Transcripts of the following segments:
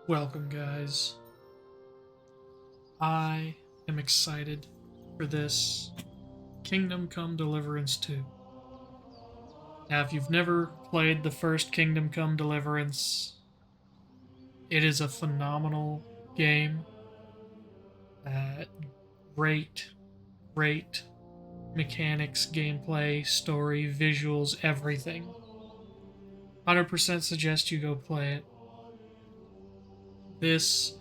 Welcome, guys. I am excited for this Kingdom Come Deliverance II. Now, if you've never played the first Kingdom Come Deliverance, it is a phenomenal game. Great, great mechanics, gameplay, story, visuals, everything. 100% suggest you go play it. This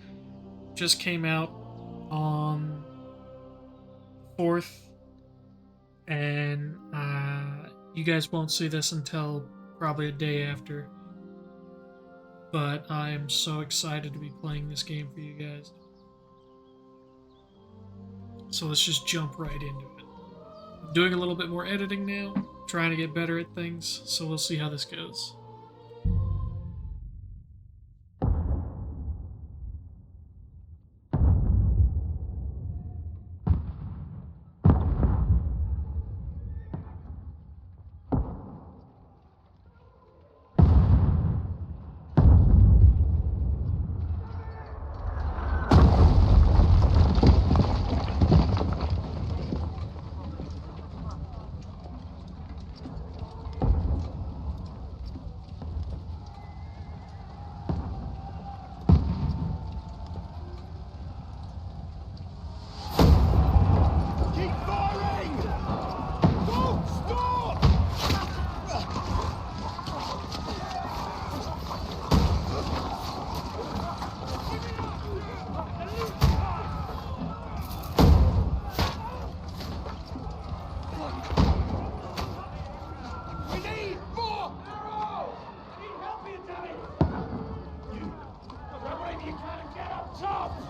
just came out on 4th, and you guys won't see this until probably a day after. But I am so excited to be playing this game for you guys. So let's just jump right into it. I'm doing a little bit more editing now, trying to get better at things, so we'll see how this goes.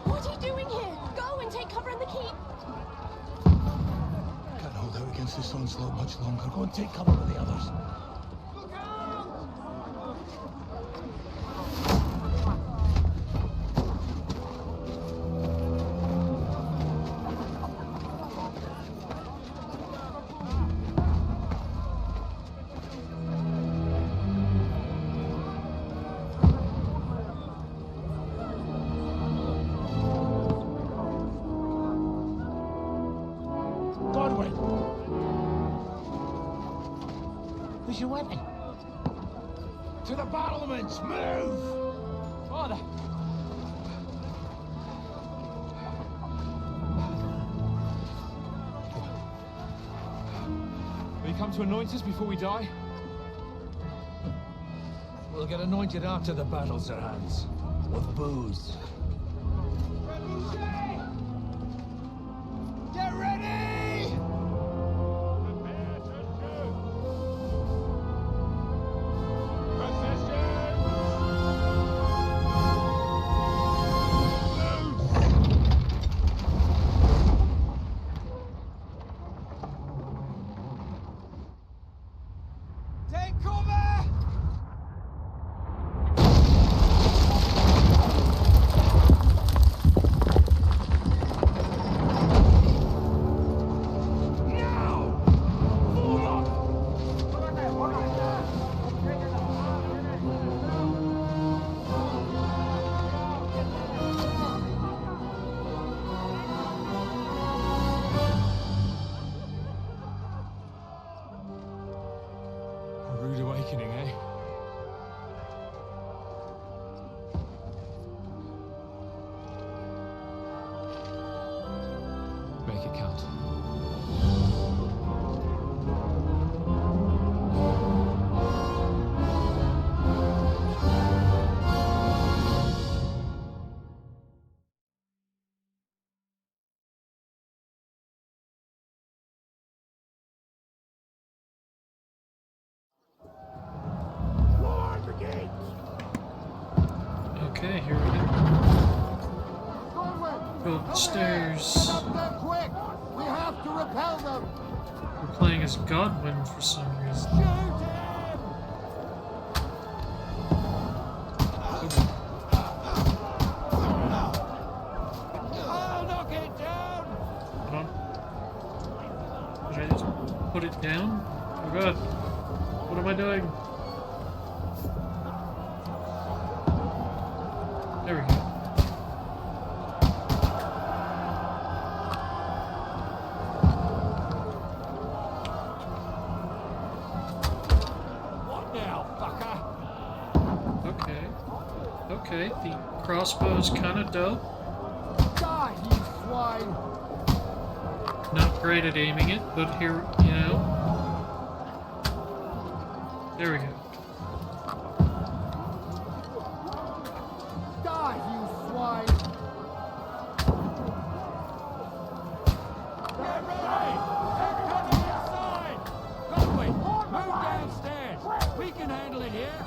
What are you doing here? Go and take cover in the keep. Can't hold out against this onslaught much longer. Go and take cover with the others. Where's your weapon? To the battlements! Move! Father! Will you come to anoint us before we die? We'll get anointed after the battles are hands. With booze. Get ready! Take cover! A rude awakening, eh? Make it count. Okay, here we go. Go up the stairs. Quick! We have to repel them! We're playing as Godwin for some reason. Shoot him! I'll knock it down! Hold on. Did I just put it down? Oh god. What am I doing? There we go. What now, fucker? Okay. Okay, the crossbow's kind of dope. Die, you swine! Not great at aiming it, but here, you know. There we go. Die, you swine! Get ready! Everybody inside! Conway, move downstairs. We can handle it here.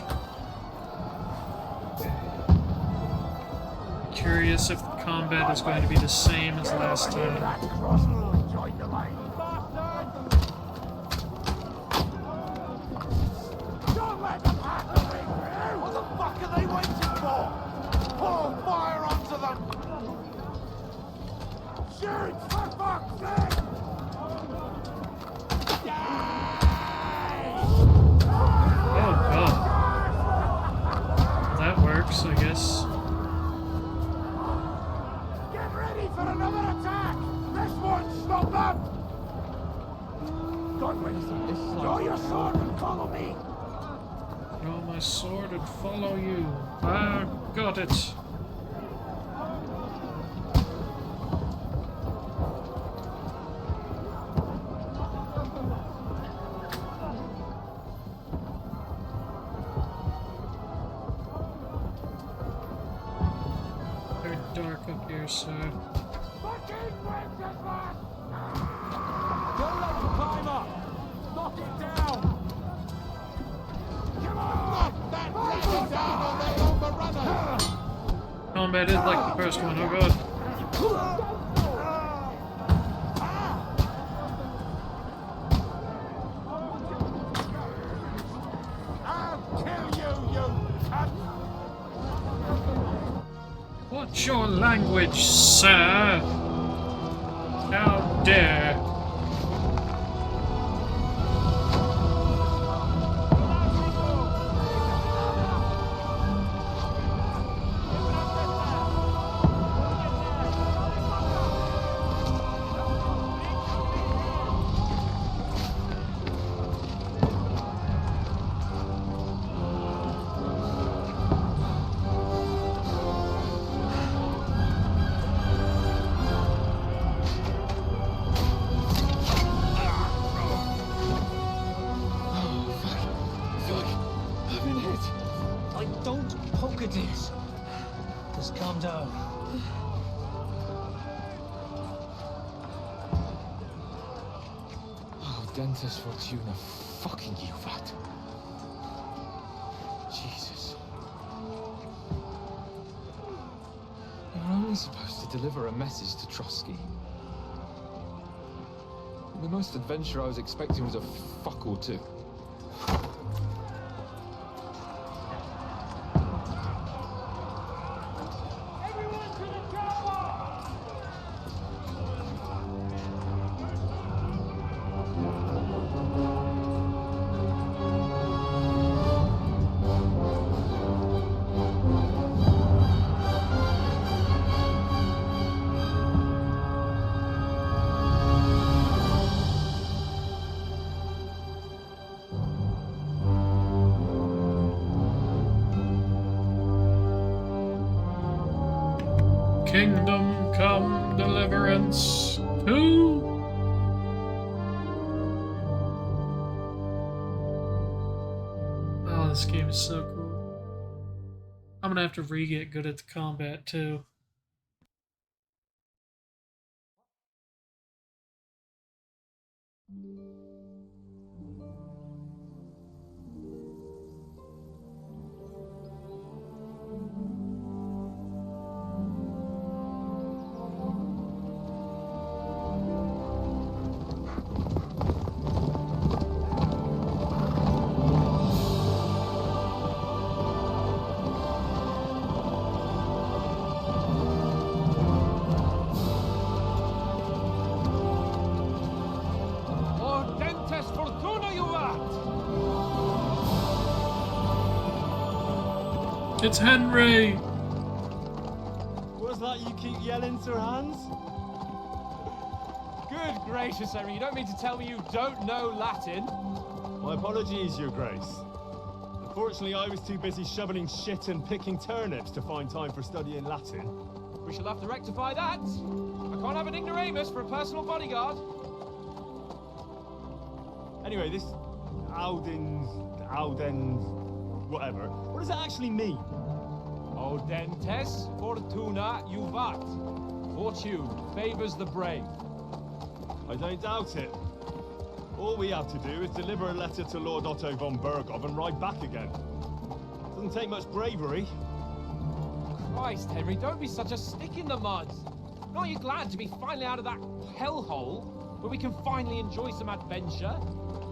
Curious if the combat is going to be the same as last time. Join the line. Don't let them have the ring through! What the fuck are they waiting for? Pour fire onto them! Shoot, for fuck's sake! Oh, God. That works, I guess. Get ready for another attack! This won't stop them! Godwin, draw your sword and follow me! Draw my sword and follow you. Ah, got it. Very dark up here, so... Fucking Wenceslas! Don't let them climb up! Knock it down! Come on! Knock that dragon down or they overrun us! Combat is like the first one, oh god. I'll kill you, you cunt! What's your language, sir? How dare? Don't poke at it. Just calm down. Oh, Dentes Fortuna, fucking you, that. Jesus. You were only supposed to deliver a message to Trotsky. The most adventure I was expecting was a fuck or two. Kingdom Come Deliverance II? Oh, this game is so cool. I'm gonna have to re-get good at the combat too. Or Dentes Fortuna, you rat! It's Henry! was that you keep yelling, Sir Hans? Good gracious, Henry, you don't mean to tell me you don't know Latin? My apologies, Your Grace. Unfortunately, I was too busy shoveling shit and picking turnips to find time for studying Latin. We shall have to rectify that. I can't have an ignoramus for a personal bodyguard. Anyway, this Audens, whatever, what does it actually mean? Audentes fortuna juvat. Fortune favors the brave. I don't doubt it. All we have to do is deliver a letter to Lord Otto von Berghoff and ride back again. Doesn't take much bravery. Christ, Henry, don't be such a stick in the mud. Aren't you glad to be finally out of that hellhole where we can finally enjoy some adventure?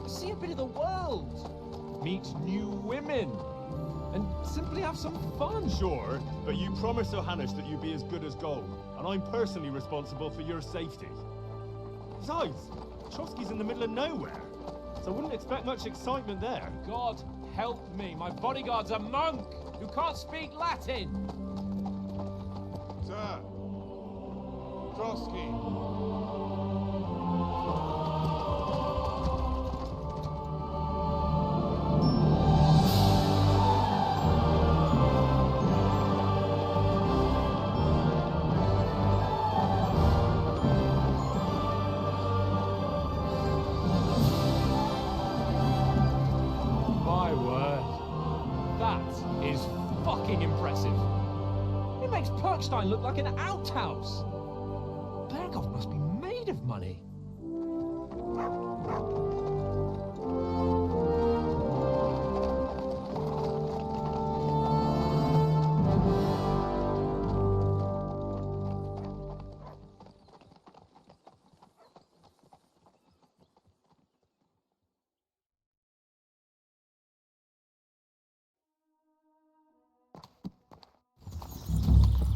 See a bit of the world, meet new women, and simply have some fun. Sure, but you promised Johannes that you'd be as good as gold, and I'm personally responsible for your safety. Besides, Trotsky's in the middle of nowhere, so I wouldn't expect much excitement there. God help me, my bodyguard's a monk who can't speak Latin. Sir, Trotsky. My word, that is fucking impressive. It makes Perkstein look like an outhouse. Berghoff must be made of money.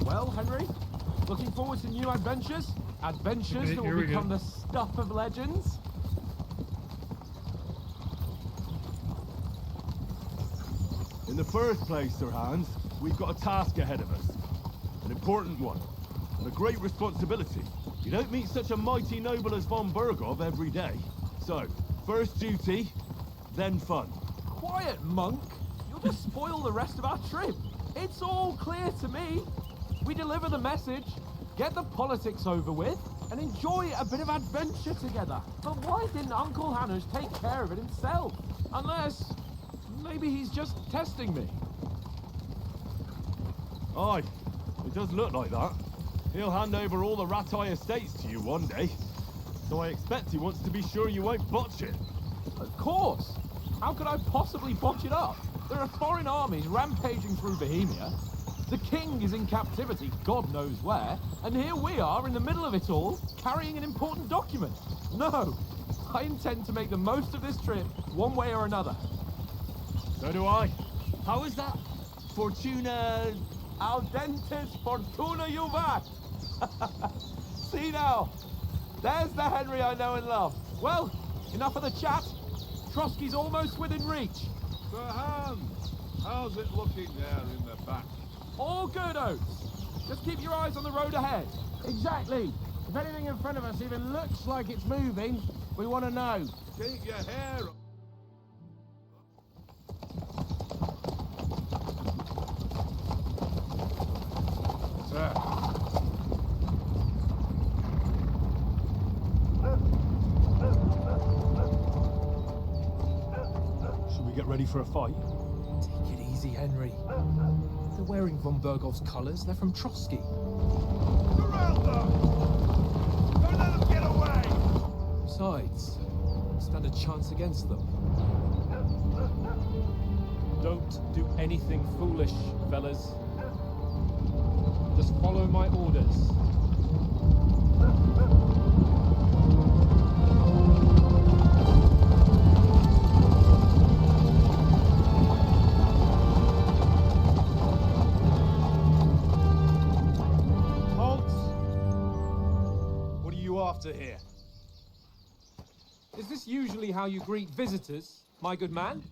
Well, Henry, looking forward to new adventures? Adventures Okay, that here will we go. become the stuff of legends? In the first place, Sir Hans, we've got a task ahead of us. An important one, and a great responsibility. You don't meet such a mighty noble as von Berghoff every day. So, first duty, then fun. Quiet, monk. You'll just spoil the rest of our trip. It's all clear to me. We deliver the message, get the politics over with, and enjoy a bit of adventure together. But why didn't Uncle Hannes take care of it himself? Unless, maybe he's just testing me. Aye, it does look like that. He'll hand over all the Ratai estates to you one day. So I expect he wants to be sure you won't botch it. Of course. How could I possibly botch it up? There are foreign armies rampaging through Bohemia. The king is in captivity, God knows where, and here we are in the middle of it all, carrying an important document. No, I intend to make the most of this trip, one way or another. So do I. How is that? Fortuna... Audentes fortuna juvat. See now, there's the Henry I know and love. Well, enough of the chat. Trotsky's almost within reach. Sir Hans, how's it looking there in the back? All good, Oates. Just keep your eyes on the road ahead. Exactly. If anything in front of us even looks like it's moving, we want to know. Keep your hair up. Sir. Should we get ready for a fight? Take it easy, Henry. They're wearing von Berghoff's colours. They're from Trotsky. Surround them! Don't let them get away! Besides, stand a chance against them. Don't do anything foolish, fellas. Just follow my orders. After here. Is this usually how you greet visitors, my good man?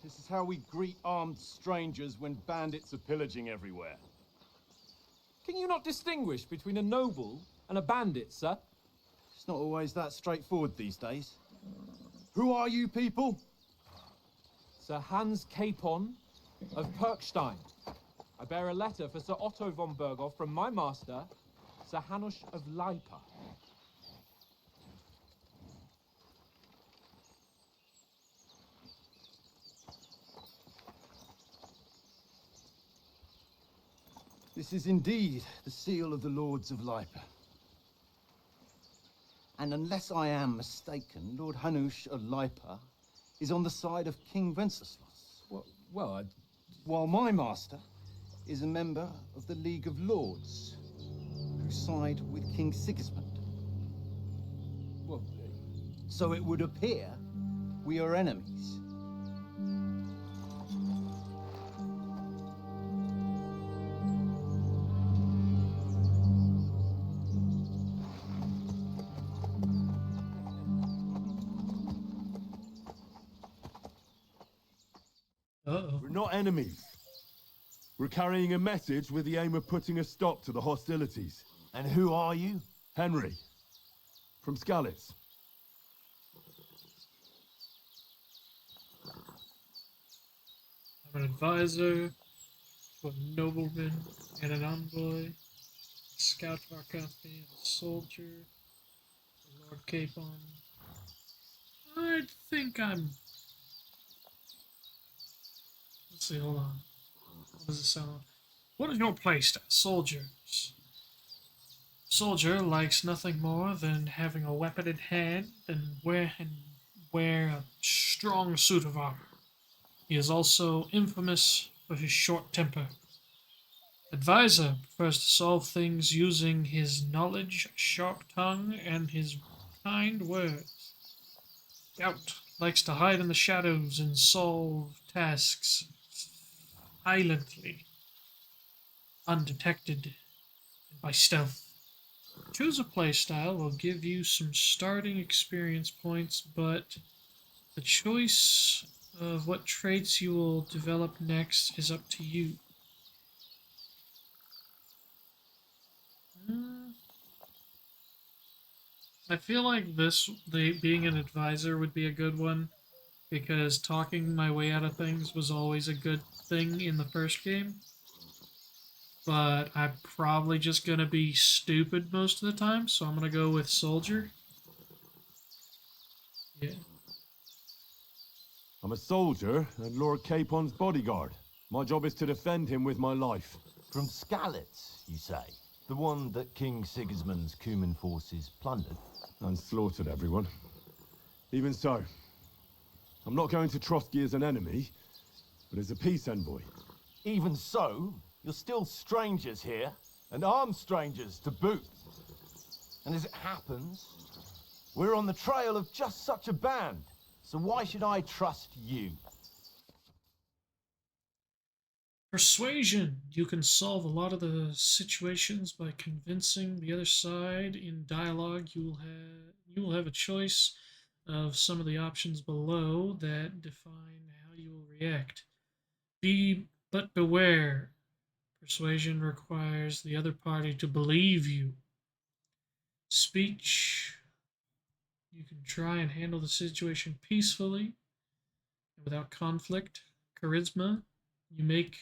This is how we greet armed strangers when bandits are pillaging everywhere. Can you not distinguish between a noble and a bandit, sir? It's not always that straightforward these days. Who are you people? Sir Hans Capon of Perkstein. I bear a letter for Sir Otto von Berghoff from my master, Sir Hanush of Lipa. This is indeed the seal of the Lords of Lipa. And unless I am mistaken, Lord Hanush of Lipa is on the side of King Wenceslas. Well, While my master is a member of the League of Lords, who side with King Sigismund. well, So it would appear we are enemies. Uh-oh. We're not enemies. We're carrying a message with the aim of putting a stop to the hostilities. And who are you? Henry, from Skalitz. I'm an advisor, a nobleman, and an envoy, a scout to our company, and a soldier, Lord Capon. I think I'm... Let's see, hold on. What does it sound? What is your playstyle? Soldiers. Soldier likes nothing more than having a weapon in hand and wear a strong suit of armor. He is also infamous for his short temper. Advisor prefers to solve things using his knowledge, sharp tongue, and his kind words. Scout likes to hide in the shadows and solve tasks silently, undetected, and by stealth. Choose a playstyle will give you some starting experience points, but the choice of what traits you will develop next is up to you. I feel like being an advisor would be a good one, because talking my way out of things was always a good thing in the first game. But I'm probably just gonna be stupid most of the time, so I'm gonna go with soldier. Yeah. I'm a soldier and Lord Capon's bodyguard. My job is to defend him with my life. From Skalitz, you say? The one that King Sigismund's Cuman forces plundered? And slaughtered everyone. Even so, I'm not going to Trotsky as an enemy, but as a peace envoy. Even so, you're still strangers here, and armed strangers to boot. And as it happens, we're on the trail of just such a band, so why should I trust you? Persuasion. You can solve a lot of the situations by convincing the other side in dialogue. You will have a choice of some of the options below that define how you will react. But beware. Persuasion requires the other party to believe you. Speech. You can try and handle the situation peacefully and without conflict. Charisma. You make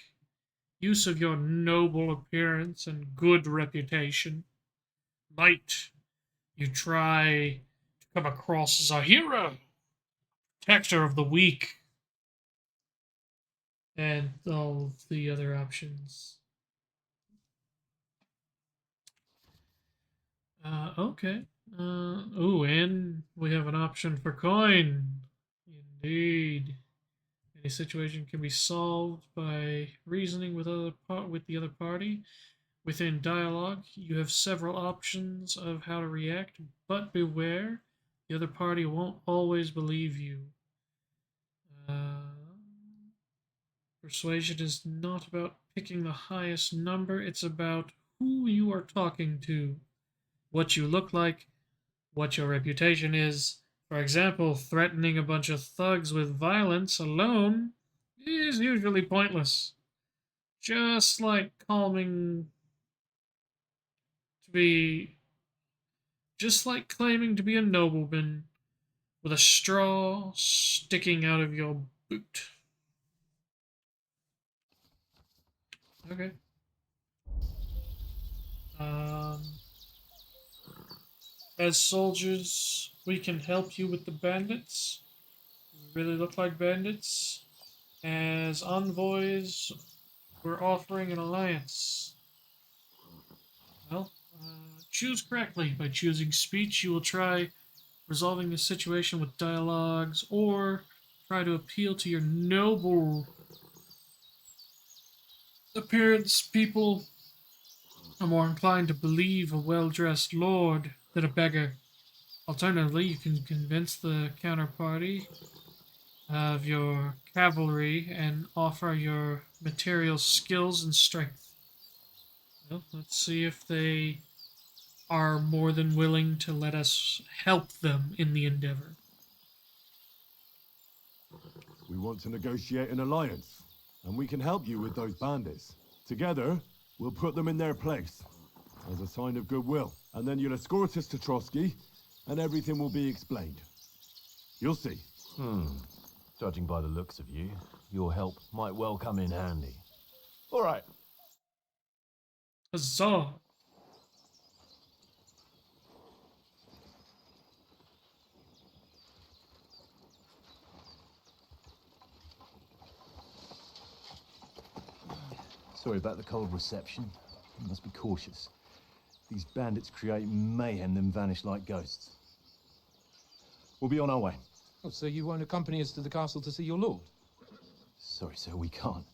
use of your noble appearance and good reputation. Might. You try to come across as a hero, protector of the weak, and all the other options. Okay. And we have an option for coin. Indeed. Any situation can be solved by reasoning with the other party. Within dialogue, you have several options of how to react, but beware, the other party won't always believe you. Persuasion is not about picking the highest number, it's about who you are talking to, what you look like, what your reputation is. For example, threatening a bunch of thugs with violence alone is usually pointless. Just like calming to be just like claiming to be a nobleman with a straw sticking out of your boot. Okay. Um, as soldiers, we can help you with the bandits. You really look like bandits. As envoys, we're offering an alliance. Well, choose correctly. By choosing speech, you will try resolving the situation with dialogues, or try to appeal to your noble appearance. People are more inclined to believe a well-dressed lord than a beggar. Alternatively, you can convince the counterparty of your cavalry and offer your material skills and strength. Well, let's see if they are more than willing to let us help them in the endeavor. We want to negotiate an alliance, and we can help you with those bandits. Together, we'll put them in their place, as a sign of goodwill. And then you'll escort us to Trotsky, and everything will be explained. You'll see. Judging by the looks of you, your help might well come in handy. All right. Huzzah! Sorry about the cold reception. You must be cautious. These bandits create mayhem, then vanish like ghosts. We'll be on our way. Oh, so you won't accompany us to the castle to see your lord? Sorry, sir, we can't.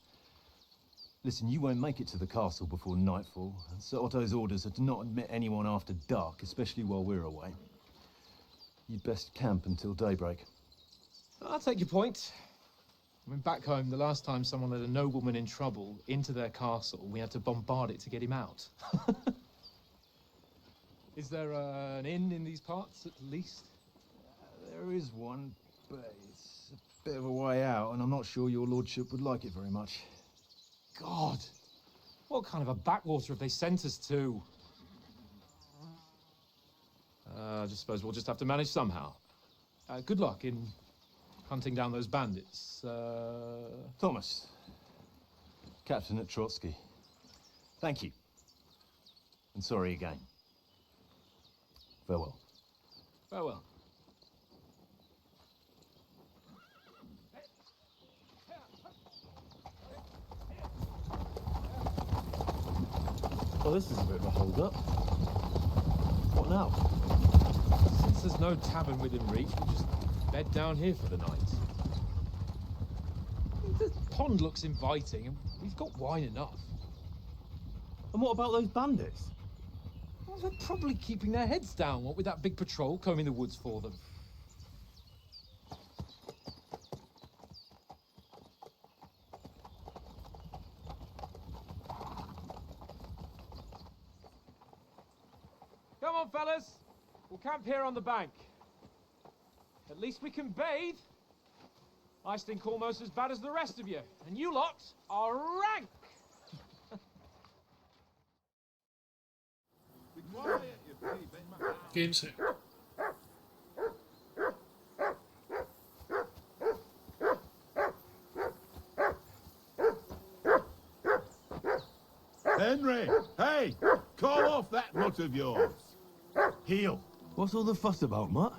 Listen, you won't make it to the castle before nightfall, and Sir Otto's orders are to not admit anyone after dark, especially while we're away. You'd best camp until daybreak. I'll take your point. I mean, back home, the last time someone let a nobleman in trouble into their castle, we had to bombard it to get him out. Is there an inn in these parts, at least? There is one, but it's a bit of a way out, and I'm not sure your lordship would like it very much. God! What kind of a backwater have they sent us to? I just suppose we'll just have to manage somehow. Good luck in hunting down those bandits. Thomas, captain at Trotsky. Thank you. And sorry again. Farewell. Farewell. Well, this is a bit of a hold-up. What now? Since there's no tavern within reach, we'll just bed down here for the night. The pond looks inviting, and we've got wine enough. And what about those bandits? Well, they're probably keeping their heads down, what with that big patrol combing the woods for them. Come on, fellas. We'll camp here on the bank. At least we can bathe. I stink almost as bad as the rest of you, and you lot are rank. Game's here. Henry! Hey! Call off that mutt of yours! Heel! What's all the fuss about, Mutt?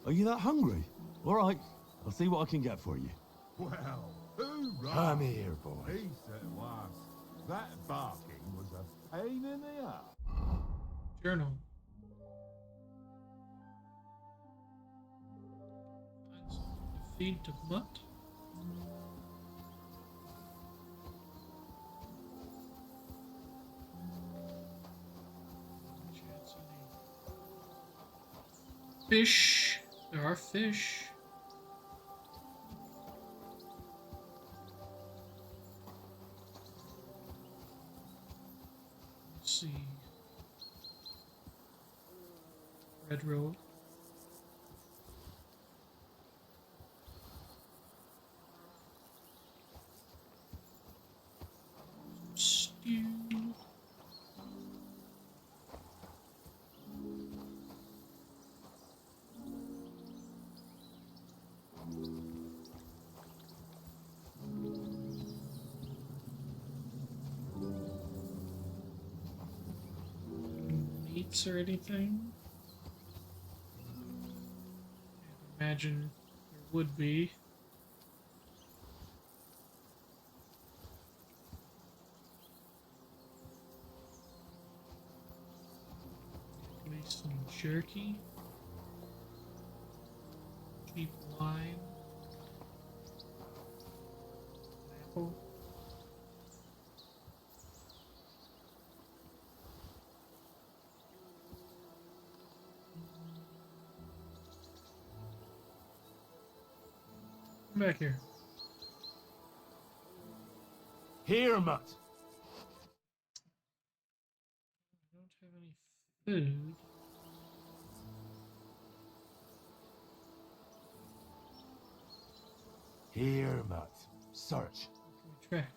Are you that hungry? All right, I'll see what I can get for you. Well, hoorah! Come here, boy. He said was. That barking was a pain in the ass. Journal. Feed to Mutt. Fish. There are fish. Let's see. Red road. Stew. cheats or anything. I imagine there would be. Maybe some jerky. Cheap wine. Apple. Come back here. Here, mutt. I don't have any food. Here, mutt. Search. Track.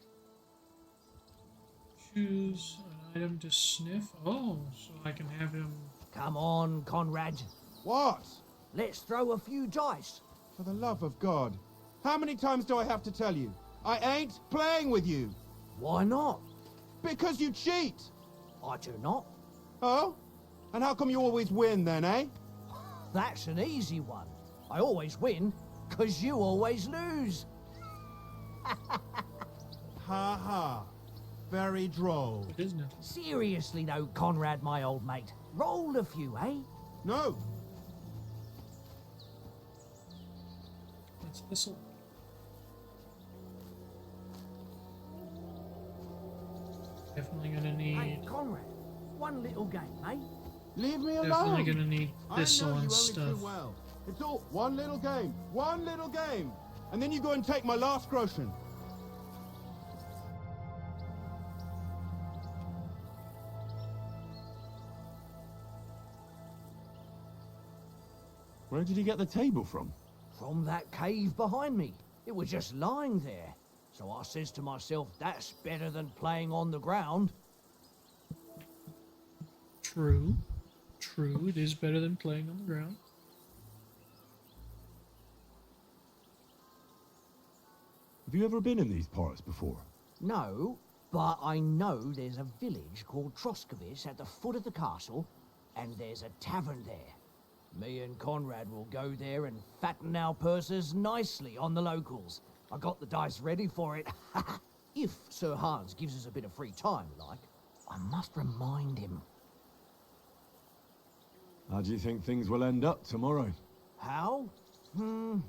Choose an item to sniff. Oh, so I can have him. Come on, Conrad. What? Let's throw a few dice. For the love of God. How many times do I have to tell you? I ain't playing with you. Why not? Because you cheat. I do not. Oh? And how come you always win then, eh? That's an easy one. I always win, 'cause you always lose. Ha ha. Very droll. Isn't it? Seriously though, Conrad, my old mate. Roll a few, eh? No. Let's whistle. Definitely gonna Hey, need. Conrad, one little game, eh? Leave me alone. Definitely gonna need I thistle know you and only stuff. too well. It's all one little game. One little game. And then you go and take my last groschen. Where did you get the table from? From that cave behind me. It was just lying there. So I says to myself, that's better than playing on the ground. True. True, it is better than playing on the ground. Have you ever been in these parts before? No, but I know there's a village called Troskovic at the foot of the castle, and there's a tavern there. Me and Conrad will go there and fatten our purses nicely on the locals. I got the dice ready for it. If Sir Hans gives us a bit of free time, like. I must remind him. How do you think things will end up tomorrow? How? No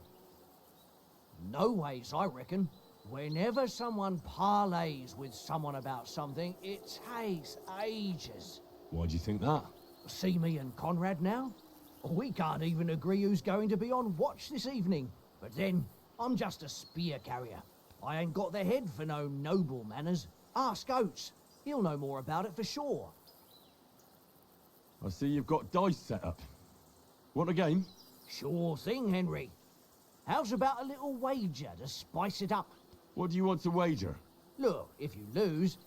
ways, I reckon. Whenever someone parleys with someone about something, it takes ages. Why do you think that? See me and Conrad now? We can't even agree who's going to be on watch this evening. But then, I'm just a spear carrier. I ain't got the head for no noble manners. Ask Oates. He'll know more about it for sure. I see you've got dice set up. Want a game? Sure thing, Henry. How's about a little wager to spice it up? What do you want to wager? Look, if you lose,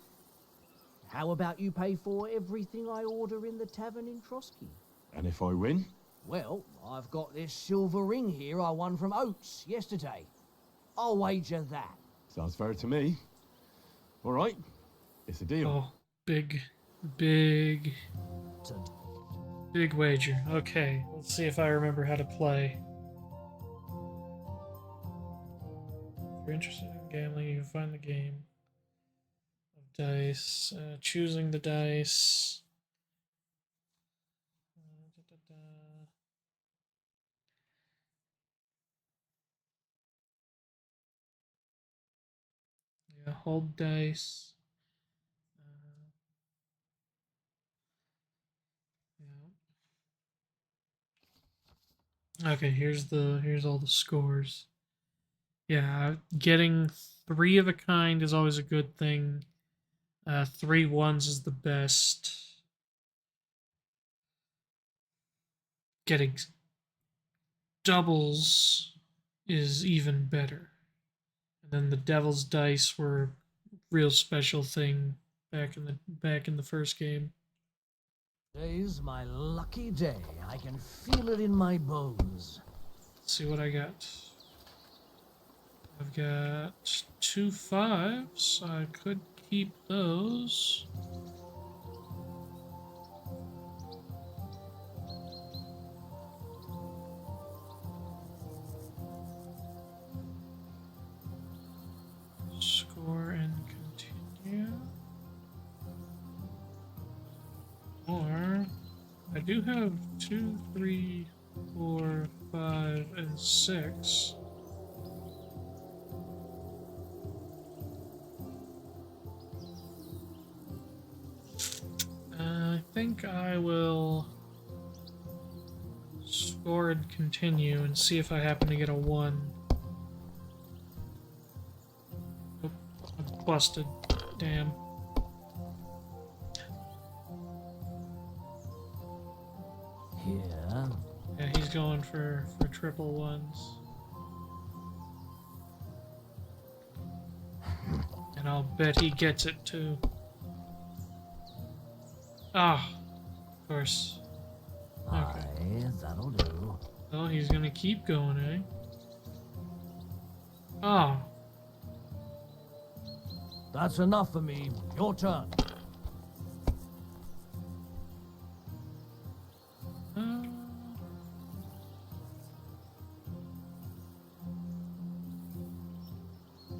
how about you pay for everything I order in the tavern in Trotsky? And if I win? Well, I've got this silver ring here I won from Oates yesterday. I'll wager that. Sounds fair to me. All right, it's a deal. Oh, big wager. Okay, let's see if I remember how to play. If you're interested in gambling, you can find the game of dice. Choosing the dice. Yeah, hold dice. Yeah. Okay, here's all the scores. Yeah, getting 3 of a kind is always a good thing. 3 ones is the best. Getting doubles is even better. And then the devil's dice were a real special thing back in the first game. Today's my lucky day. I can feel it in my bones. Let's see what I got. I've got 2 5s. I could keep those. do have 2, 3, 4, 5, and 6. I think I will score and continue and see if I happen to get a 1. Oh, I'm busted. Damn. Here. Yeah, he's going for triple ones. And I'll bet he gets it too. Ah, of course. Okay. Aye, that'll do. Oh, he's gonna keep going, eh? Oh. That's enough for me. Your turn.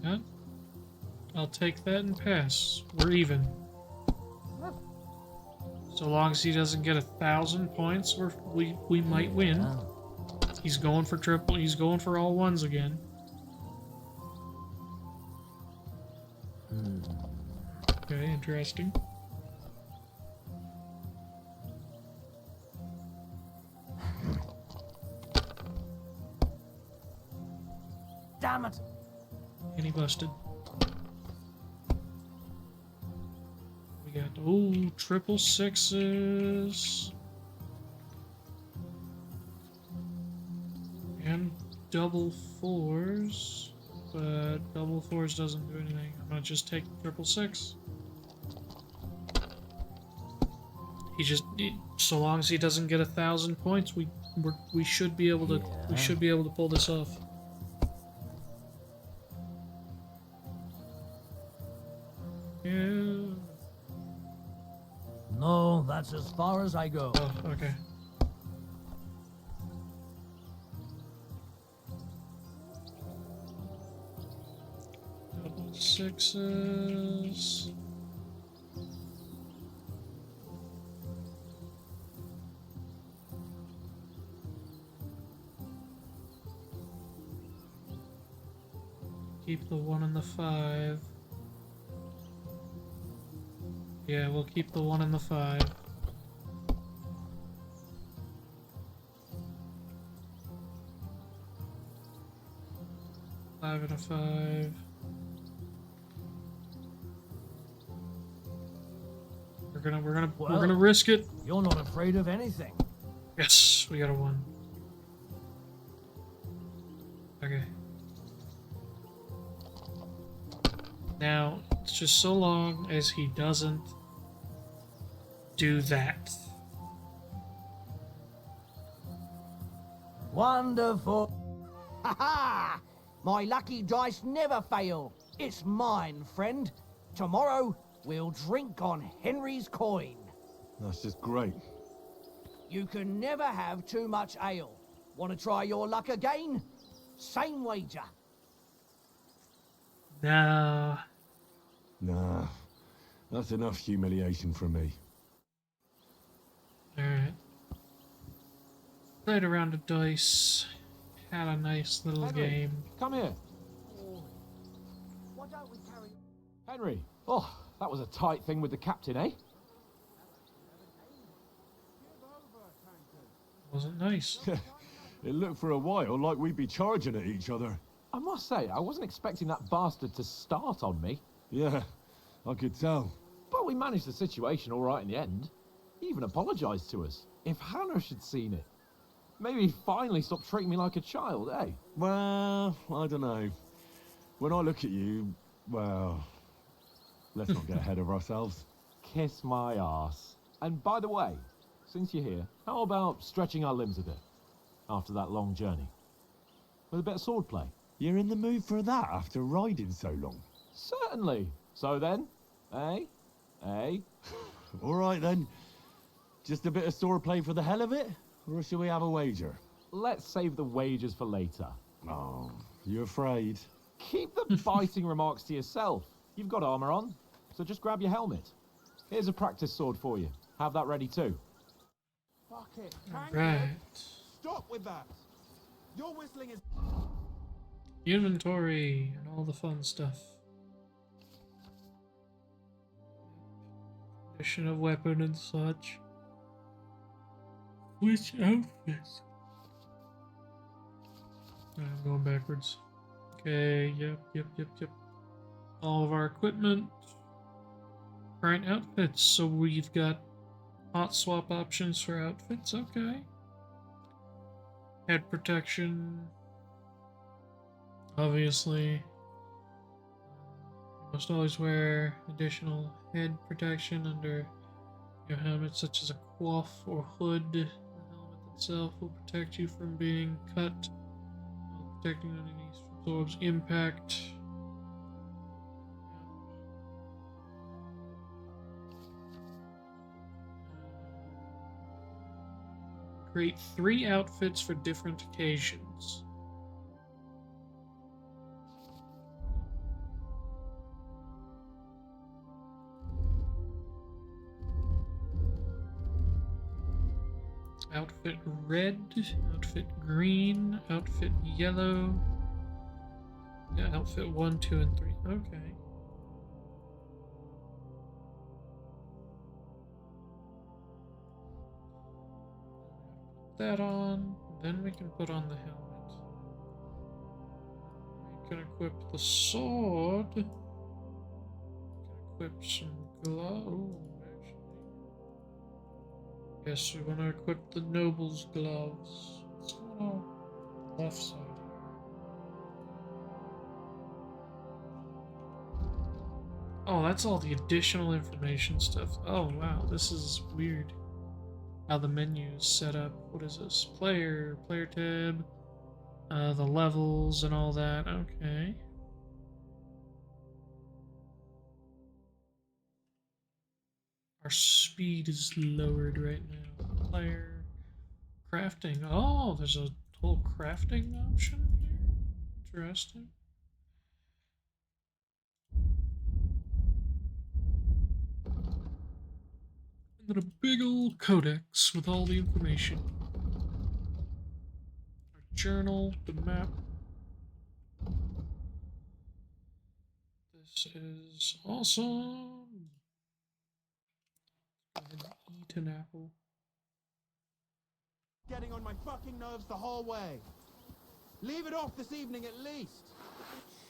Yeah. I'll take that and pass. We're even. So long as he doesn't get 1,000 points, we might win. He's going for triple. He's going for all ones again. Okay, interesting. Damn it! And he busted. We got, oh, triple sixes. And double fours. But double fours doesn't do anything. I'm gonna just take triple six. So long as he doesn't get 1,000 points, we should be able to we should be able to pull this off. Yeah. No, that's as far as I go. Oh, okay. Double sixes. Keep the 1 and the 5. Yeah, we'll keep the 1 and the 5. Five and a 5. We're gonna risk it. You're not afraid of anything. Yes, we got a 1. Okay. Now, it's just so long as he doesn't do that. Wonderful. Ha ha! My lucky dice never fail. It's mine, friend. Tomorrow, we'll drink on Henry's coin. That's just great. You can never have too much ale. Want to try your luck again? Same wager. No. Nah, that's enough humiliation from me. Alright. Played a round of dice. Had a nice little Henry, game. come here. Why don't we carry... Henry. Oh, that was a tight thing with the captain, eh? Wasn't nice. It looked for a while like we'd be charging at each other. I must say, I wasn't expecting that bastard to start on me. Yeah, I could tell. But we managed the situation all right in the end. He even apologized to us. If Hannah had seen it, maybe he'd finally stop treating me like a child, eh? Well, I don't know. When I look at you, well, let's not get ahead of ourselves. Kiss my arse. And by the way, since you're here, how about stretching our limbs a bit after that long journey? With a bit of swordplay. You're in the mood for that after riding so long? Certainly. So then, eh? Eh? All right then. Just a bit of swordplay for the hell of it? Or shall we have a wager? Let's save the wagers for later. Oh, you afraid? Keep the biting remarks to yourself. You've got armor on, so just grab your helmet. Here's a practice sword for you. Have that ready too. it. Thank Right. you. Stop with that. Your whistling is... Inventory and all the fun stuff. Addition of weapon and such. Which outfits? I'm going backwards. Okay, yep. All of our equipment. Current outfits. So we've got hot swap options for outfits. Okay. Head protection. Obviously. You must always wear additional head protection under your helmet, such as a coif or hood. The helmet itself will protect you from being cut, while protecting underneath absorbs impact. Create 3 outfits for different occasions. Outfit red, outfit green, outfit yellow. Yeah, outfit 1, 2, and 3. Okay. Put that on, then we can put on the helmet. We can equip the sword. We can equip some gloves. Yes, we want to equip the noble's gloves. What's going on the left side here? Oh, that's all the additional information stuff. Oh, wow, this is weird. How the menu is set up. What is this? Player tab, the levels and all that. Okay. Our speed is lowered right now. Player crafting. Oh, there's a whole crafting option here. Interesting. And then a big old codex with all the information. Our journal, the map. This is awesome. Go ahead and eat an apple. Getting on my fucking nerves the whole way. Leave it off this evening at least.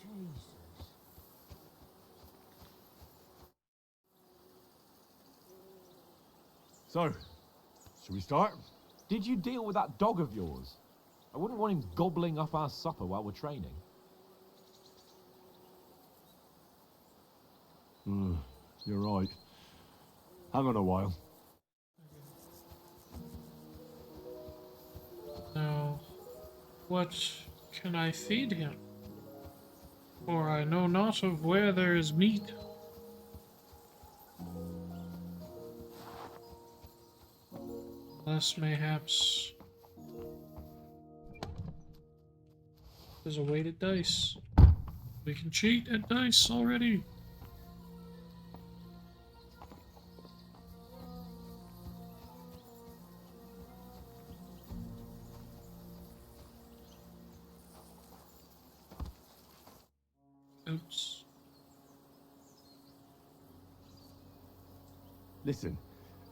Jesus. So, should we start? Did you deal with that dog of yours? I wouldn't want him gobbling up our supper while we're training. You're right. Hang on a while. Now, what can I feed him? For I know not of where there is meat. Unless mayhaps there's a weighted dice. We can cheat at dice already. Oops. Listen,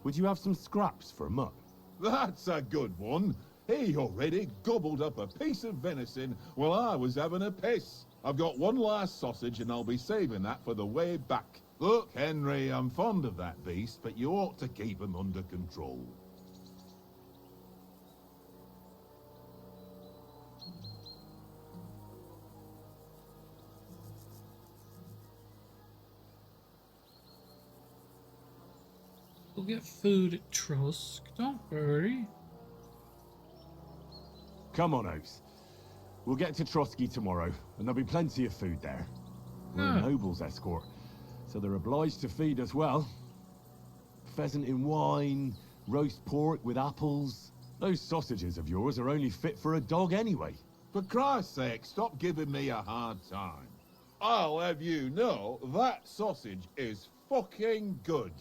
would you have some scraps for a mutt? That's a good one. He already gobbled up a piece of venison while I was having a piss. I've got one last sausage and I'll be saving that for the way back. Look, Henry, I'm fond of that beast, but you ought to keep him under control. We'll get food at Trusk, don't worry. Come on, Oates. We'll get to Trotsky tomorrow, and there'll be plenty of food there. We're a noble's escort, so they're obliged to feed us well. Pheasant in wine, roast pork with apples. Those sausages of yours are only fit for a dog anyway. For Christ's sake, stop giving me a hard time. I'll have you know that sausage is fucking good.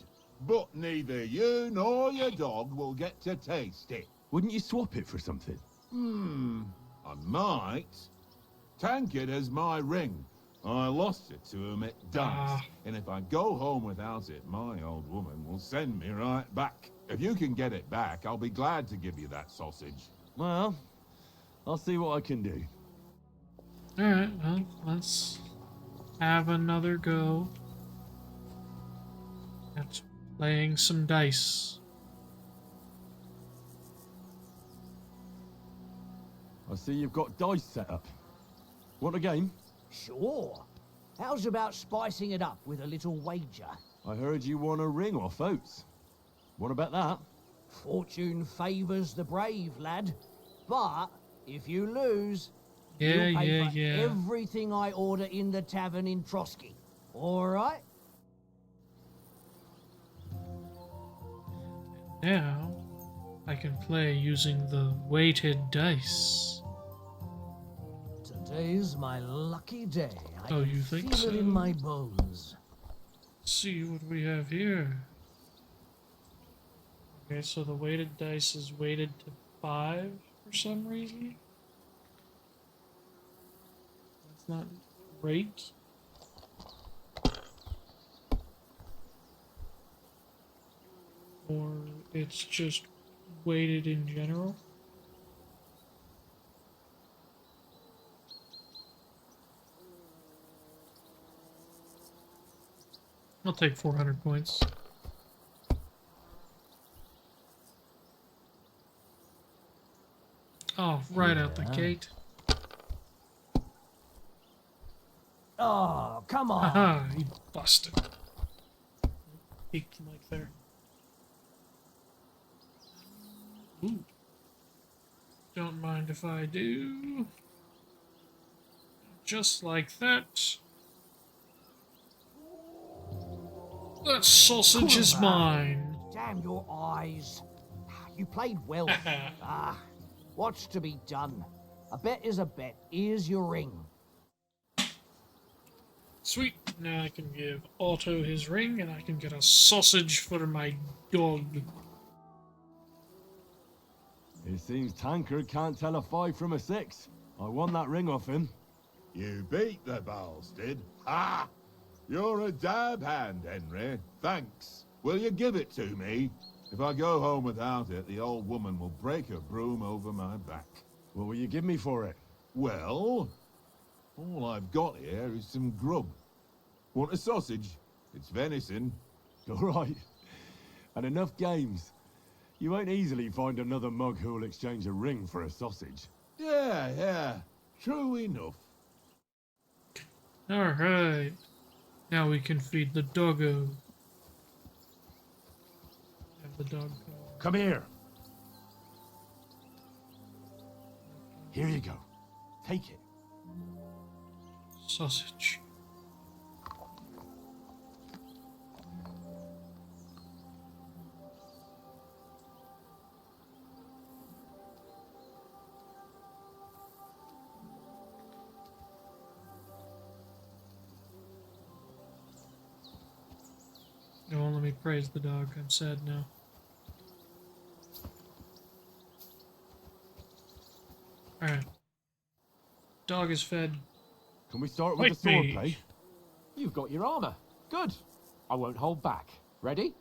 but neither you nor your dog will get to taste it. Wouldn't you swap it for something? I might. Tankard has my ring. I lost it to him at dice, and if I go home without it, my old woman will send me right back. If you can get it back, I'll be glad to give you that sausage. Well, I'll see what I can do. Alright, well, let's have another go at playing some dice. I see you've got dice set up. Want a game? Sure. How's about spicing it up with a little wager? I heard you won a ring off Oates. What about that? Fortune favours the brave, lad. But if you lose, Yeah, you'll pay for yeah. everything I order in the tavern in Trotsky. All right? Now, I can play using the weighted dice. Today's my lucky day. I Oh, can you think feel so? it in my bones. Let's see what we have here. Okay, so the weighted dice is weighted to 5 for some reason. That's not great. Or it's just weighted in general. I'll take 400 points. Oh, right out the gate. Oh, come on. Haha, he busted. Peeked the mic there. Ooh. Don't mind if I do. Just like that. That sausage is mine. Damn your eyes. You played well. What's to be done? A bet is a bet. Here's your ring. Sweet. Now I can give Otto his ring, and I can get a sausage for my dog. It seems Tankard can't tell a 5 from a 6. I won that ring off him. You beat the bastard. Ha! You're a dab hand, Henry. Thanks. Will you give it to me? If I go home without it, the old woman will break her broom over my back. What will you give me for it? Well, all I've got here is some grub. Want a sausage? It's venison. All right. And enough games. You won't easily find another mug who'll exchange a ring for a sausage. Yeah. True enough. Alright. Now we can feed the doggo. Have the dog go. Come here. Here you go. Take it. Sausage. Don't let me praise the dog. I'm sad now. Alright. Dog is fed. Can we start with the swordplay? You've got your armor. Good. I won't hold back. Ready?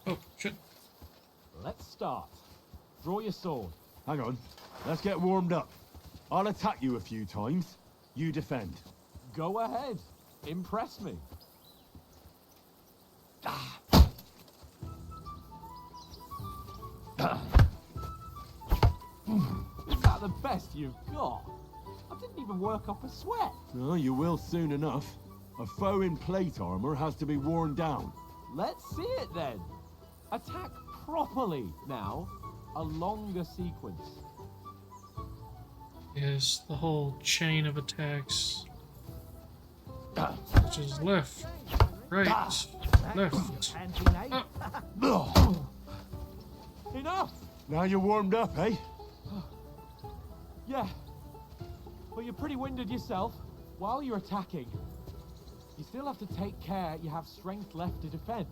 Oh, shit. Let's start. Draw your sword. Hang on. Let's get warmed up. I'll attack you a few times. You defend. Go ahead. Impress me. Is that the best you've got? I didn't even work up a sweat. Oh, you will soon enough. A foe in plate armor has to be worn down. Let's see it then. Attack properly now. A longer sequence. Yes, the whole chain of attacks. Which is left, right, left. Enough! Now you're warmed up, eh? Yeah. But you're pretty winded yourself while you're attacking. You still have to take care you have strength left to defend.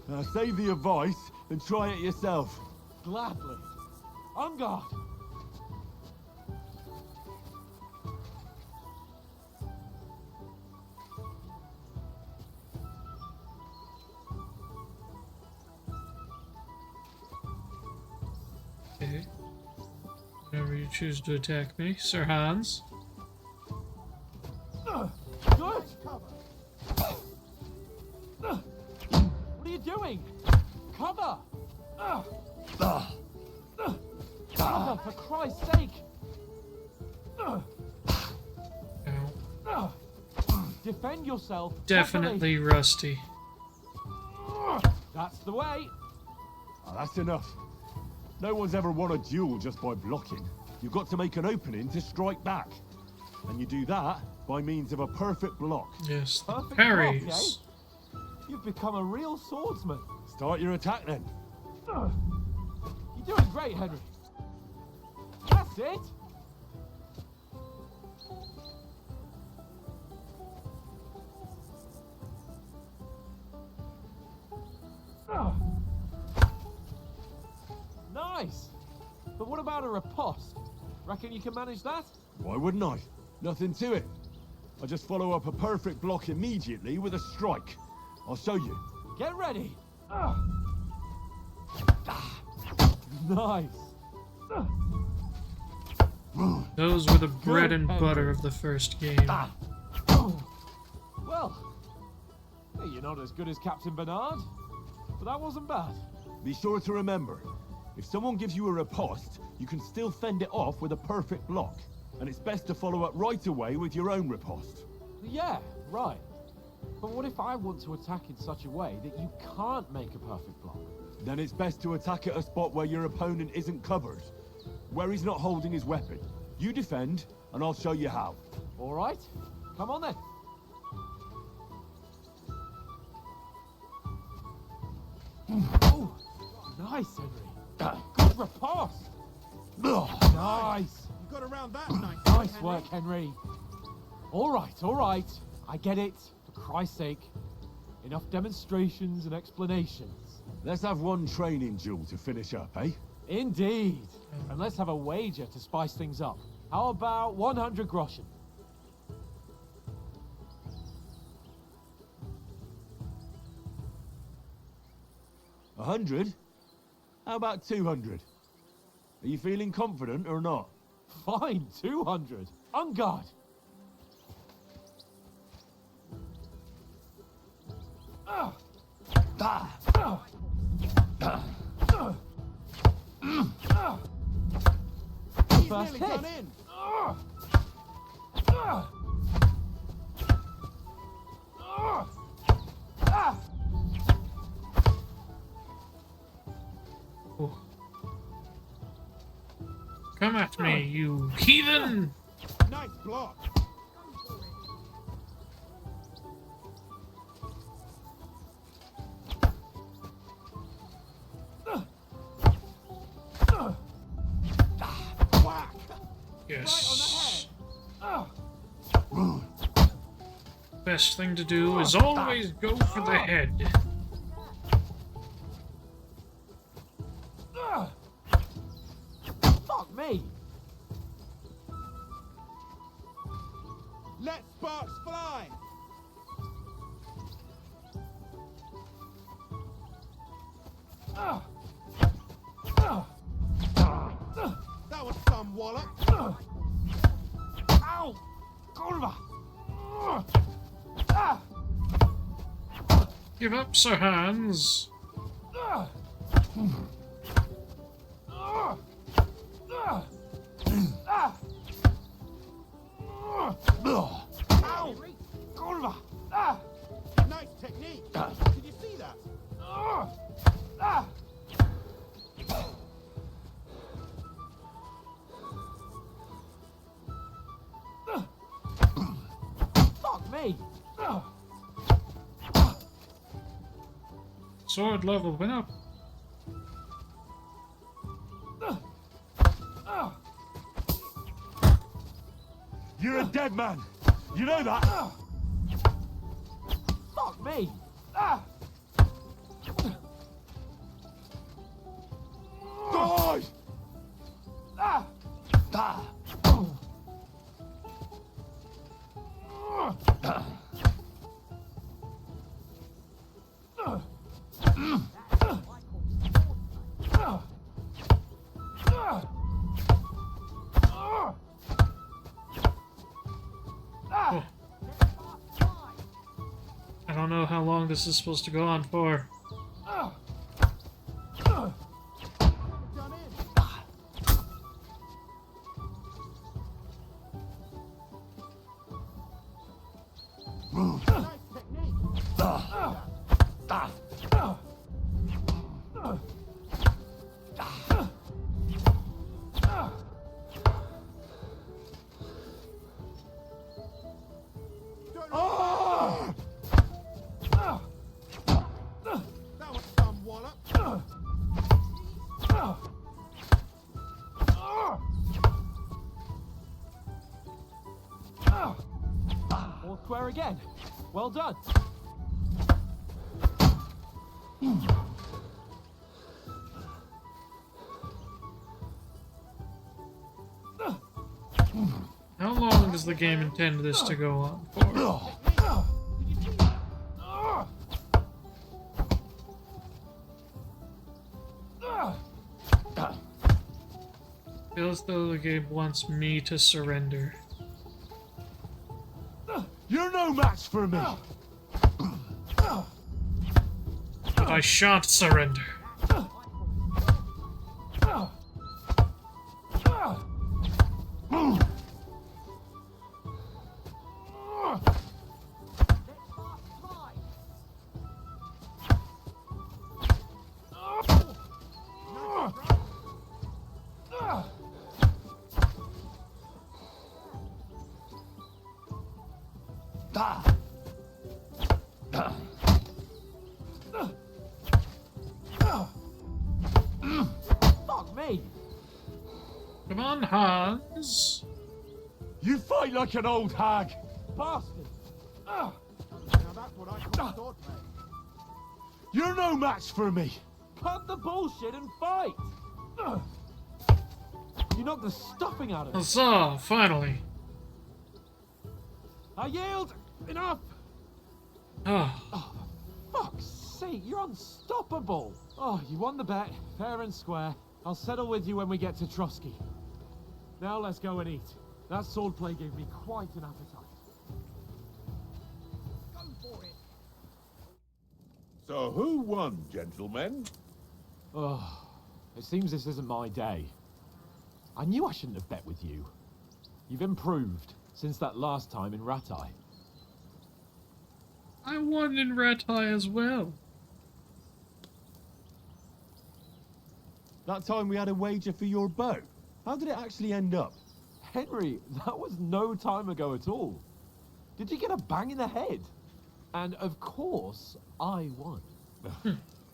Now save the advice and try it yourself. Gladly. On guard. Okay. Whenever you choose to attack me, Sir Hans. Good. What are you doing? Cover! Cover, for Christ's sake! Ow. Defend yourself. Definitely rusty. properly. That's the way. Oh, that's enough. No one's ever won a duel just by blocking. You've got to make an opening to strike back. And you do that by means of a perfect block. Yes, the Perfect parries. block, eh? You've become a real swordsman. Start your attack then. You're doing great, Henry. That's it. Nice. But what about a riposte? Reckon you can manage that? Why wouldn't I? Nothing to it. I just follow up a perfect block immediately with a strike. I'll show you. Get ready. Nice. Those were the bread and butter of the first game. Well, hey, you're not as good as Captain Bernard, but that wasn't bad. Be sure to remember, if someone gives you a riposte, you can still fend it off with a perfect block. And it's best to follow up right away with your own riposte. Yeah, right. But what if I want to attack in such a way that you can't make a perfect block? Then it's best to attack at a spot where your opponent isn't covered. Where he's not holding his weapon. You defend, and I'll show you how. All right, come on then. Oh, nice, Henry. Good riposte. Nice. You got around that nice. Nice work, Henry. All right. I get it. For Christ's sake. Enough demonstrations and explanations. Let's have one training duel to finish up, eh? Indeed. And let's have a wager to spice things up. How about 100 groschen? A 100? How about 200? Are you feeling confident or not? Fine, 200. On guard. He's First nearly hit. gone in. Oh. Come at me, you heathen! Nice block. Whack. Yes. Best thing to do is always go for the head. Fuck me. Let sparks fly. That was some wallop. Ow! Kurva! Give up, Sir Hans. Ow! Kurva! Nice technique. Did you see that? Fuck me! Sword level went up. You're a dead man! You know that? me! Ah! Die! Ah! Ah! I don't know how long this is supposed to go on for. That was some wallop. All square again. Well done. How long does the game intend this to go on for? Feels though the game wants me to surrender. You're no match for me! But I shan't surrender. Fuck me! Come on, Hans. You fight like an old hag! Bastard! Now that's what I call sword play. You're no match for me! Cut the bullshit and fight! You knocked the stuffing out of me. Huzzah, finally. I yield! Enough! Oh, Fuck's sake, you're unstoppable! Oh, you won the bet, fair and square. I'll settle with you when we get to Trotsky. Now let's go and eat. That swordplay gave me quite an appetite. Go for it. So who won, gentlemen? Oh, it seems this isn't my day. I knew I shouldn't have bet with you. You've improved since that last time in Ratai. I won in Ratai as well. That time we had a wager for your bow. How did it actually end up? Henry, that was no time ago at all. Did you get a bang in the head? And of course, I won.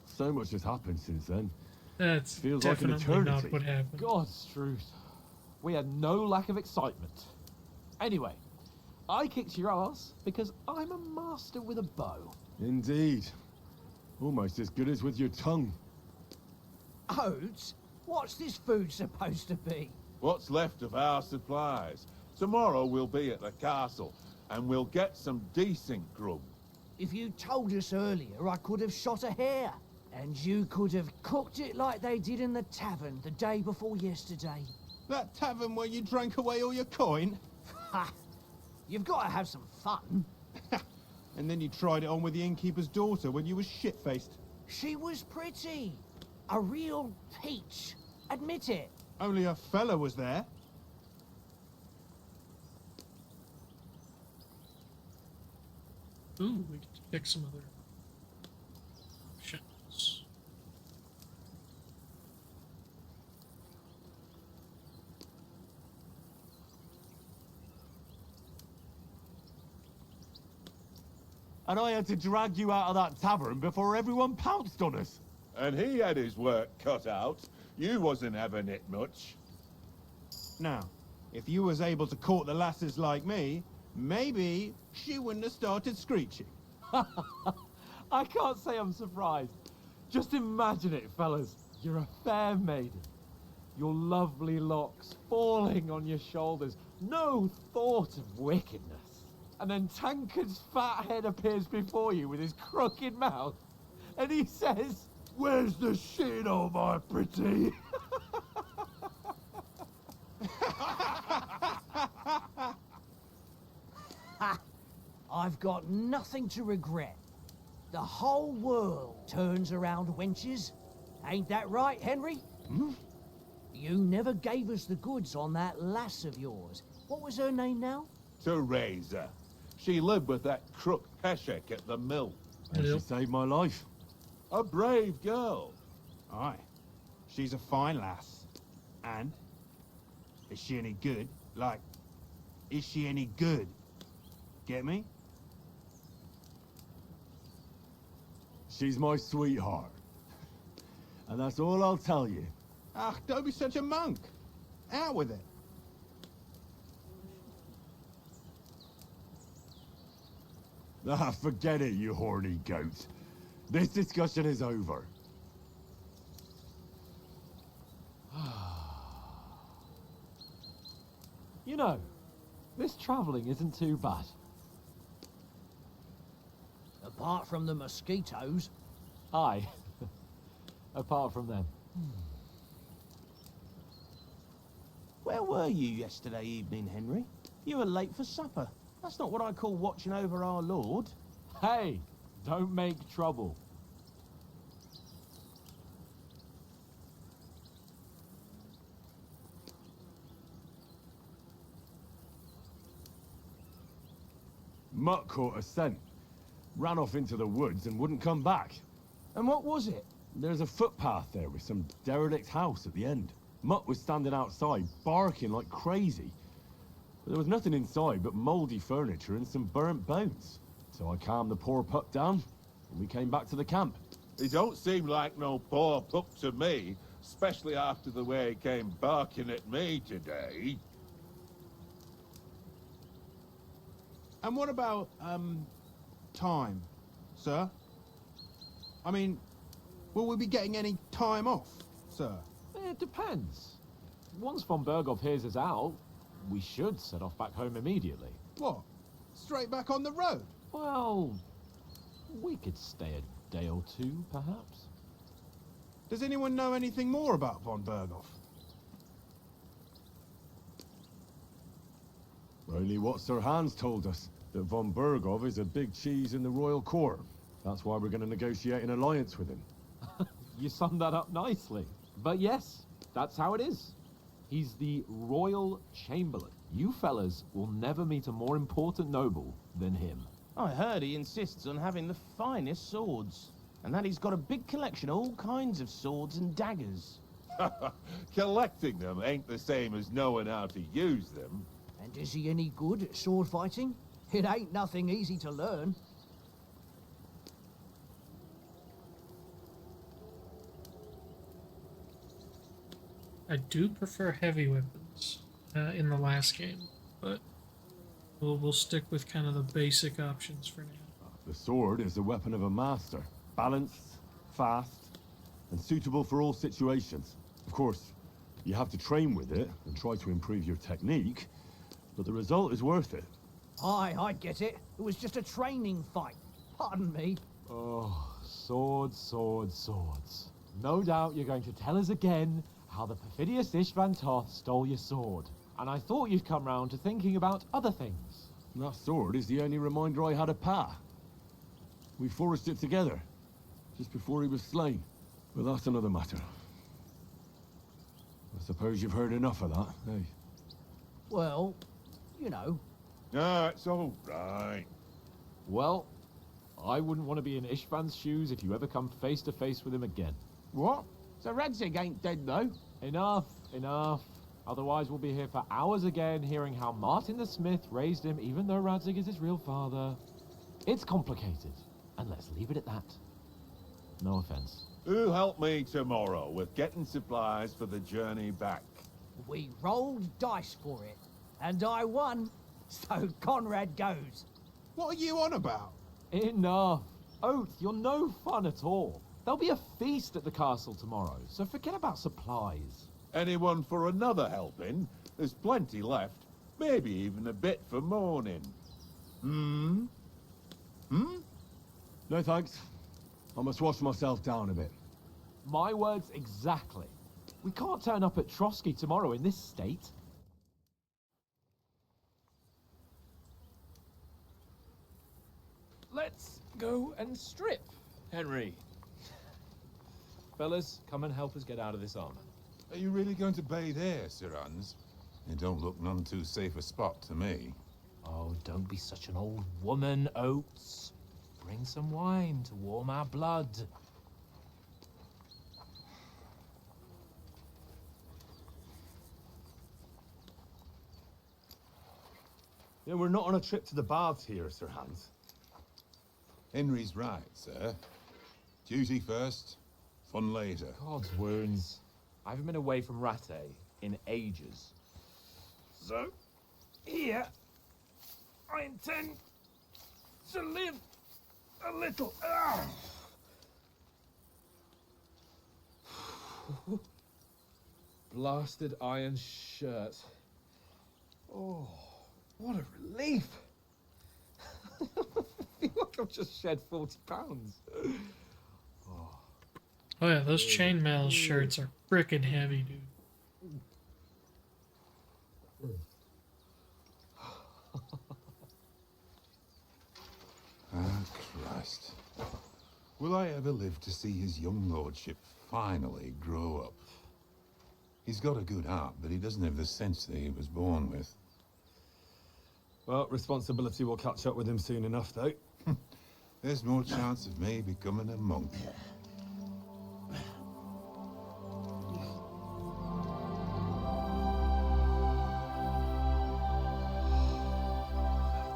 So much has happened since then. That's Feels like an definitely not eternity. what happened. God's truth. We had no lack of excitement. Anyway, I kicked your ass because I'm a master with a bow. Indeed. Almost as good as with your tongue. Oats? What's this food supposed to be? What's left of our supplies? Tomorrow we'll be at the castle, and we'll get some decent grub. If you told us earlier, I could have shot a hare. And you could have cooked it like they did in the tavern the day before yesterday. That tavern where you drank away all your coin? Ha! You've got to have some fun. And then you tried it on with the innkeeper's daughter when you were shit-faced. She was pretty. A real peach. Admit it. Only a fella was there. Ooh, we get to pick some other options. And I had to drag you out of that tavern before everyone pounced on us. And he had his work cut out. You wasn't having it much. Now, if you was able to court the lasses like me, maybe she wouldn't have started screeching. I can't say I'm surprised. Just imagine it, fellas. You're a fair maiden. Your lovely locks falling on your shoulders. No thought of wickedness. And then Tankard's fat head appears before you with his crooked mouth. And he says, Where's the shit, oh my pretty? Ha! I've got nothing to regret. The whole world turns around wenches. Ain't that right, Henry? Hmm? You never gave us the goods on that lass of yours. What was her name now? Teresa. She lived with that crook Peshek at the mill. And she saved my life. A brave girl. Aye. She's a fine lass. And? Is she any good? Like, is she any good? Get me? She's my sweetheart. And that's all I'll tell you. Ah, don't be such a monk. Out with it. Ah, forget it, you horny goat. This discussion is over. you know, this travelling isn't too bad. Apart from the mosquitoes. Aye. Apart from them. Where were you yesterday evening, Henry? You were late for supper. That's not what I call watching over our Lord. Hey, don't make trouble. Mutt caught a scent, ran off into the woods and wouldn't come back. And what was it? There's a footpath there with some derelict house at the end. Mutt was standing outside, barking like crazy. But there was nothing inside but mouldy furniture and some burnt bones. So I calmed the poor pup down, and we came back to the camp. He don't seem like no poor pup to me, especially after the way he came barking at me today. And what about, time, sir? I mean, will we be getting any time off, sir? It depends. Once von Berghoff hears us out, we should set off back home immediately. What? Straight back on the road? Well, we could stay a day or two, perhaps. Does anyone know anything more about von Berghoff? Only what Sir Hans told us, that von Berghoff is a big cheese in the royal court. That's why we're going to negotiate an alliance with him. You summed that up nicely. But yes, that's how it is. He's the Royal Chamberlain. You fellas will never meet a more important noble than him. I heard he insists on having the finest swords. And that he's got a big collection of all kinds of swords and daggers. Collecting them ain't the same as knowing how to use them. And is he any good at sword fighting? It ain't nothing easy to learn. I do prefer heavy weapons in the last game, but we'll stick with kind of the basic options for now. The sword is the weapon of a master. Balanced, fast, and suitable for all situations. Of course, you have to train with it and try to improve your technique, but the result is worth it. Aye, I get it. It was just a training fight. Pardon me. Oh, swords, swords, swords. No doubt you're going to tell us again how the perfidious Ishvan Toth stole your sword. And I thought you'd come round to thinking about other things. That sword is the only reminder I had of Pa. We forged it together, just before he was slain. But that's another matter. I suppose you've heard enough of that, eh? Well, you know. Ah, it's all right. Well, I wouldn't want to be in Ishvan's shoes if you ever come face to face with him again. What? So Radzig ain't dead, though? Enough, enough. Otherwise we'll be here for hours again hearing how Martin the Smith raised him even though Radzig is his real father. It's complicated, and let's leave it at that. No offense. Who'll help me tomorrow with getting supplies for the journey back? We rolled dice for it, and I won, so Conrad goes. What are you on about? Enough. Oath, you're no fun at all. There'll be a feast at the castle tomorrow, so forget about supplies. Anyone for another helping? There's plenty left. Maybe even a bit for morning. Hmm? Hmm? No thanks. I must wash myself down a bit. My words exactly. We can't turn up at Trotsky tomorrow in this state. Let's go and strip, Henry. Fellas, come and help us get out of this armor. Are you really going to bathe here, Sir Hans? It don't look none too safe a spot to me. Oh, don't be such an old woman, Oates. Bring some wine to warm our blood. Yeah, we're not on a trip to the baths here, Sir Hans. Henry's right, sir. Duty first, fun later. God's wounds. I haven't been away from Rattay in ages. So, here, I intend to live a little. Blasted iron shirt. Oh, what a relief. I feel like I've just shed 40 pounds. Oh yeah, those chainmail shirts are frickin' heavy, dude. Ah, Christ. Will I ever live to see his young lordship finally grow up? He's got a good heart, but he doesn't have the sense that he was born with. Well, responsibility will catch up with him soon enough, though. There's more chance of me becoming a monk.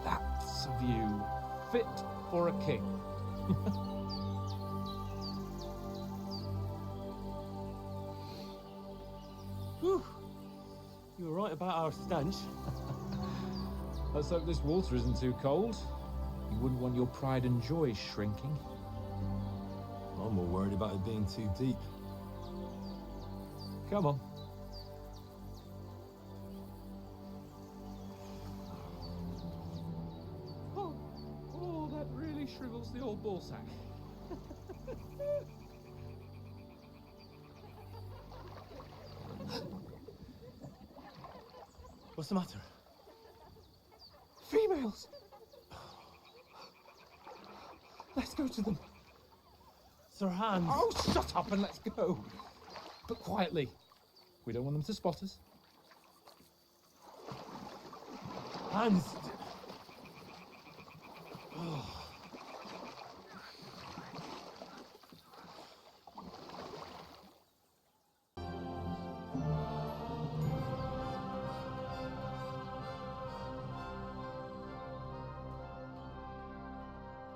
That's a view fit for a king. Whew. You were right about our stench. Let's hope this water isn't too cold. You wouldn't want your pride and joy shrinking. I'm more worried about it being too deep. Come on. Oh, that really shrivels the old ball sack. What's the matter? Females! Let's go to them. Sir Hans. Oh, shut up and let's go. But quietly. We don't want them to spot us. Hans,